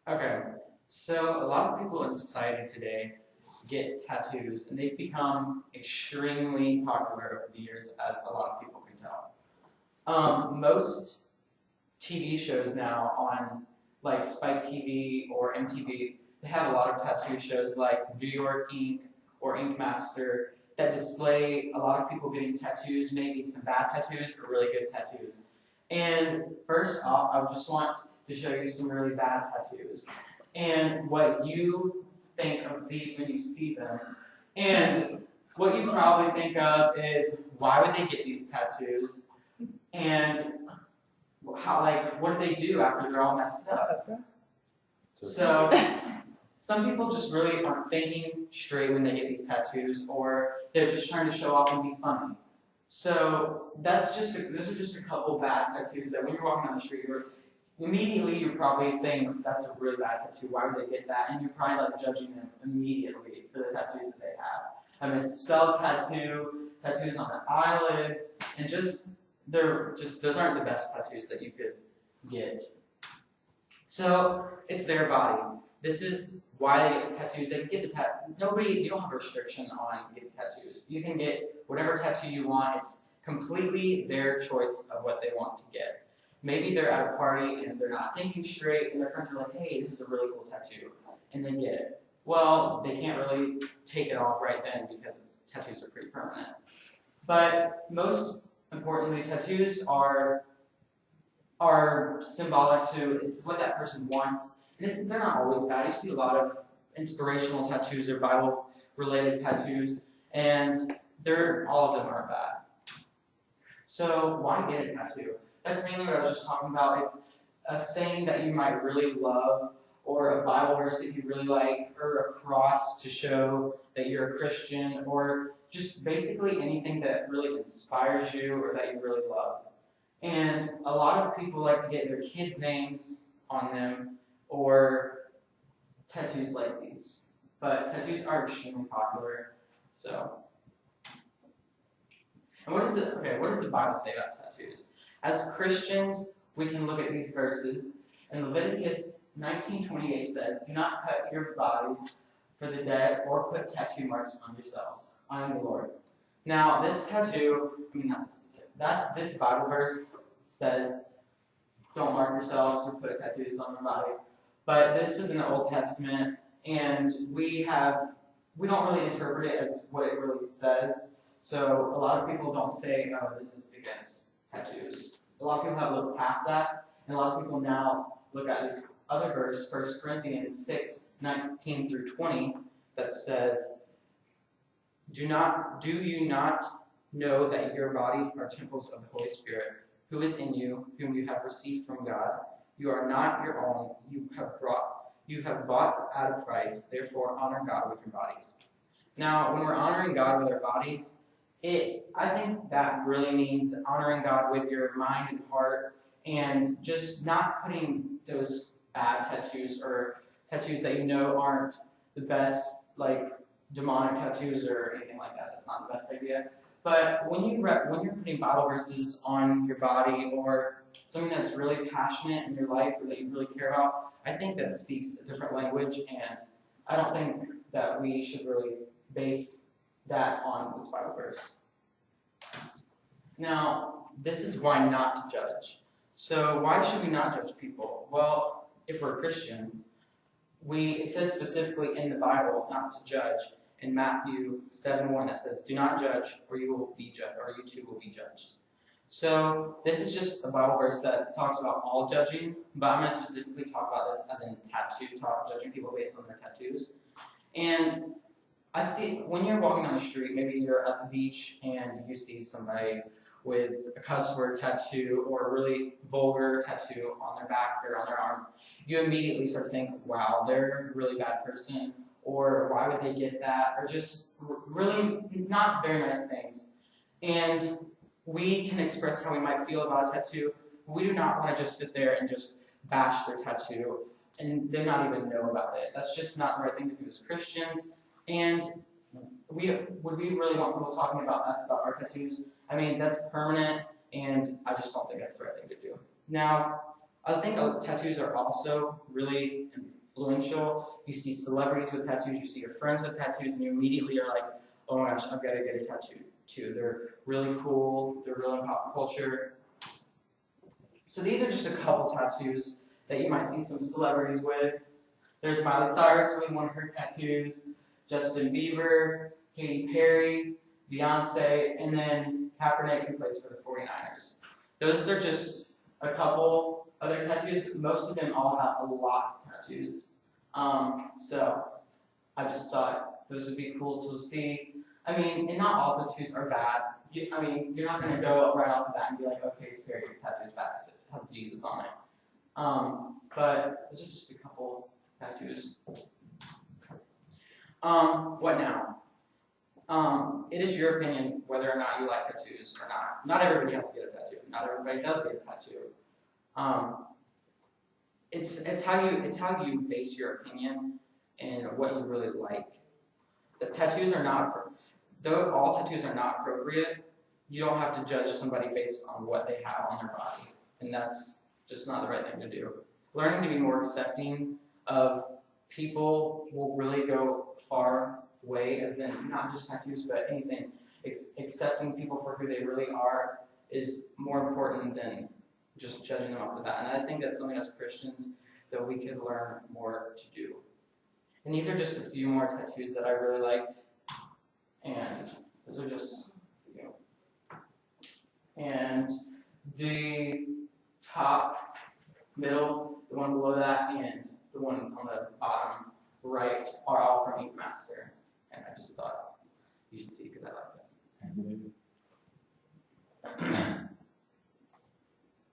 Okay, so a lot of people in society today get tattoos, and they've become extremely popular over the years, as a lot of people can tell. Most TV shows now on like Spike TV or MTV, they have a lot of tattoo shows like New York Ink or Ink Master that display a lot of people getting tattoos, maybe some bad tattoos or really good tattoos. And first off, I just want to show you some really bad tattoos and what you think of these when you see them. And what you probably think of is, why would they get these tattoos? And how, like, what do they do after they're all messed up? So some people just really aren't thinking straight when they get these tattoos, or they're just trying to show off and be funny. So those are just a couple bad tattoos that when you're walking down the street, you're probably saying that's a really bad tattoo. Why would they get that? And you're probably like judging them immediately for the tattoos that they have. I mean, skull tattoo, tattoos on the eyelids, and those aren't the best tattoos that you could get. So it's their body. This is why they get the tattoos. They can get the you don't have a restriction on getting tattoos. You can get whatever tattoo you want. It's completely their choice of what they want to get. Maybe they're at a party and they're not thinking straight, and their friends are like, "Hey, this is a really cool tattoo," and they get it. Well, they can't really take it off right then because tattoos are pretty permanent. But most importantly, tattoos are symbolic to it's what that person wants, and they're not always bad. You see a lot of inspirational tattoos or Bible-related tattoos, and all of them aren't bad. So why get a tattoo? That's mainly what I was just talking about. It's a saying that you might really love, or a Bible verse that you really like, or a cross to show that you're a Christian, or just basically anything that really inspires you or that you really love. And a lot of people like to get their kids' names on them, or tattoos like these. But tattoos are extremely popular. So, and what does the Bible say about tattoos? As Christians, we can look at these verses. And Leviticus 19:28 says, "Do not cut your bodies for the dead or put tattoo marks on yourselves. I am the Lord." Now, this Bible verse says, "Don't mark yourselves or put tattoos on your body." But this was in the Old Testament, and we don't really interpret it as what it really says. So a lot of people don't say, "Oh, this is against tattoos." A lot of people have looked past that, and a lot of people now look at this other verse, 1 Corinthians 6:19-20, that says, Do you not know that your bodies are temples of the Holy Spirit, who is in you, whom you have received from God? You are not your own. You have bought at a price. Therefore, honor God with your bodies. Now, when we're honoring God with our bodies, I think that really means honoring God with your mind and heart, and just not putting those bad tattoos or tattoos that you know aren't the best, like demonic tattoos or anything like that. That's not the best idea. But when you're putting Bible verses on your body, or something that's really passionate in your life or that you really care about, I think that speaks a different language, and I don't think that we should really base that on this Bible verse. Now, this is why not to judge. So why should we not judge people? Well, if we're a Christian, it says specifically in the Bible not to judge. In Matthew 7:1 that says, "Do not judge, or you will be judged, or you too will be judged." So this is just a Bible verse that talks about all judging, but I'm going to specifically talk about this as in judging people based on their tattoos. And I see when you're walking down the street, maybe you're at the beach and you see somebody with a cuss word tattoo or a really vulgar tattoo on their back or on their arm, you immediately start to think, wow, they're a really bad person, or why would they get that, or just really not very nice things. And we can express how we might feel about a tattoo. We do not want to just sit there and just bash their tattoo and them not even know about it. That's just not the right thing to do as Christians. And would we really want people talking about us about our tattoos? I mean, that's permanent, and I just don't think that's the right thing to do. Now, I think tattoos are also really influential. You see celebrities with tattoos, you see your friends with tattoos, and you immediately are like, oh my gosh, I've got to get a tattoo too. They're really cool, they're really in pop culture. So these are just a couple tattoos that you might see some celebrities with. There's Miley Cyrus with one of her tattoos, Justin Bieber, Katy Perry, Beyonce, and then Kaepernick, who plays for the 49ers. Those are just a couple other tattoos. Most of them all have a lot of tattoos. So I just thought those would be cool to see. I mean, and not all tattoos are bad. I mean, you're not going to go right off the bat and be like, okay, it's Perry, tattoo's bad, it has Jesus on it. But those are just a couple tattoos. What now? It is your opinion whether or not you like tattoos or not. Not everybody has to get a tattoo. Not everybody does get a tattoo. It's how you base your opinion and what you really like. The tattoos are not, though all tattoos are not appropriate, you don't have to judge somebody based on what they have on their body. And that's just not the right thing to do. Learning to be more accepting of people will really go far way, as in not just tattoos, but anything. Accepting people for who they really are is more important than just judging them off of that. And I think that's something as Christians that we could learn more to do. And these are just a few more tattoos that I really liked. And those are just, you know. And the top, middle, the one below that, and the one on the bottom right are all from Ink Master. And I just thought you should see because I like this.